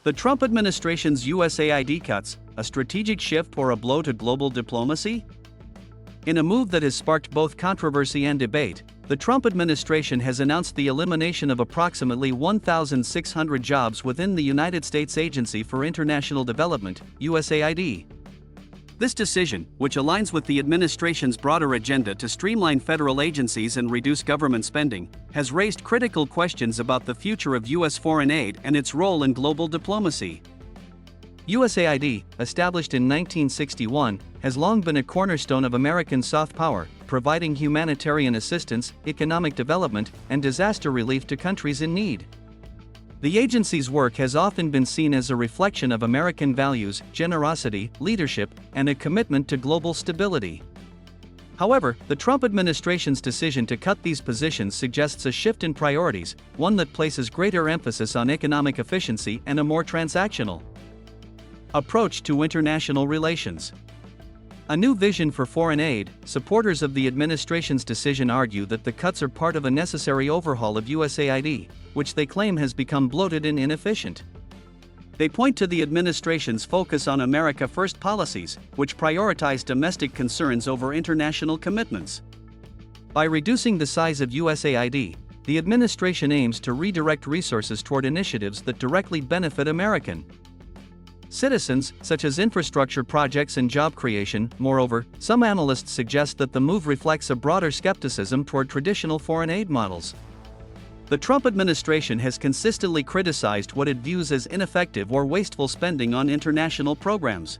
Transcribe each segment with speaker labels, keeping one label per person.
Speaker 1: The Trump administration's USAID cuts, a strategic shift or a blow to global diplomacy? In a move that has sparked both controversy and debate, the Trump administration has announced the elimination of approximately 1,600 jobs within the United States Agency for International Development, USAID. This decision, which aligns with the administration's broader agenda to streamline federal agencies and reduce government spending, has raised critical questions about the future of U.S. foreign aid and its role in global diplomacy. USAID, established in 1961, has long been a cornerstone of American soft power, providing humanitarian assistance, economic development, and disaster relief to countries in need. The agency's work has often been seen as a reflection of American values, generosity, leadership, and a commitment to global stability. However, the Trump administration's decision to cut these positions suggests a shift in priorities, one that places greater emphasis on economic efficiency and a more transactional approach to international relations. A new vision for foreign aid. Supporters of the administration's decision argue that the cuts are part of a necessary overhaul of USAID, which they claim has become bloated and inefficient. They point to the administration's focus on America First policies, which prioritize domestic concerns over international commitments. By reducing the size of USAID, the administration aims to redirect resources toward initiatives that directly benefit American citizens, such as infrastructure projects and job creation. Moreover, some analysts suggest that the move reflects a broader skepticism toward traditional foreign aid models. The Trump administration has consistently criticized what it views as ineffective or wasteful spending on international programs.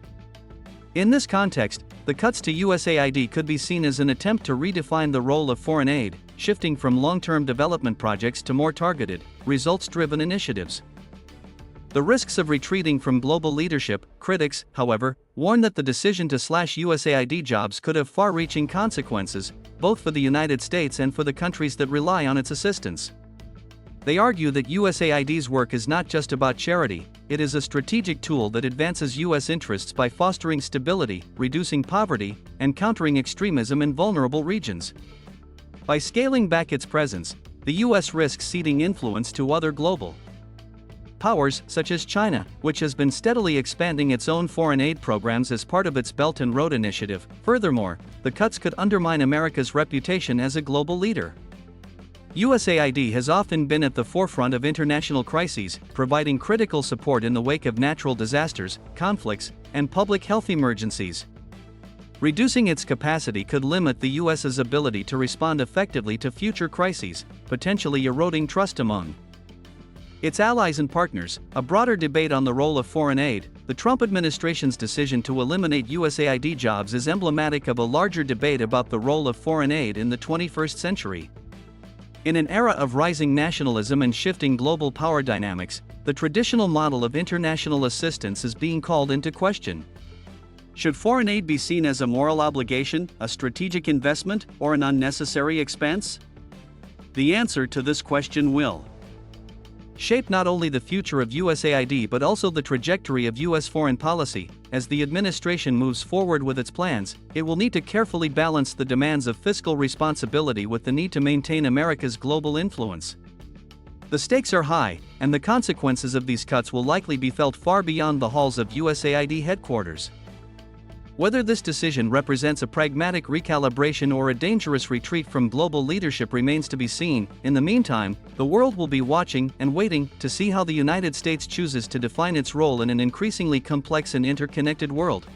Speaker 1: In this context, the cuts to USAID could be seen as an attempt to redefine the role of foreign aid, shifting from long-term development projects to more targeted, results-driven initiatives. The risks of retreating from global leadership. Critics, however, warn that the decision to slash USAID jobs could have far-reaching consequences, both for the United States and for the countries that rely on its assistance. They argue that USAID's work is not just about charity, it is a strategic tool that advances U.S. interests by fostering stability, reducing poverty, and countering extremism in vulnerable regions. By scaling back its presence, the U.S. risks ceding influence to other global powers, such as China, which has been steadily expanding its own foreign aid programs as part of its Belt and Road Initiative. Furthermore, the cuts could undermine America's reputation as a global leader. USAID has often been at the forefront of international crises, providing critical support in the wake of natural disasters, conflicts, and public health emergencies. Reducing its capacity could limit the U.S.'s ability to respond effectively to future crises, potentially eroding trust among its allies and partners. A broader debate on the role of foreign aid. The Trump administration's decision to eliminate USAID jobs is emblematic of a larger debate about the role of foreign aid in the 21st century. In an era of rising nationalism and shifting global power dynamics, the traditional model of international assistance is being called into question. Should foreign aid be seen as a moral obligation, a strategic investment, or an unnecessary expense? The answer to this question will shape not only the future of USAID but also the trajectory of U.S. foreign policy. As the administration moves forward with its plans, it will need to carefully balance the demands of fiscal responsibility with the need to maintain America's global influence. The stakes are high, and the consequences of these cuts will likely be felt far beyond the halls of USAID headquarters. Whether this decision represents a pragmatic recalibration or a dangerous retreat from global leadership remains to be seen. In the meantime, the world will be watching and waiting to see how the United States chooses to define its role in an increasingly complex and interconnected world.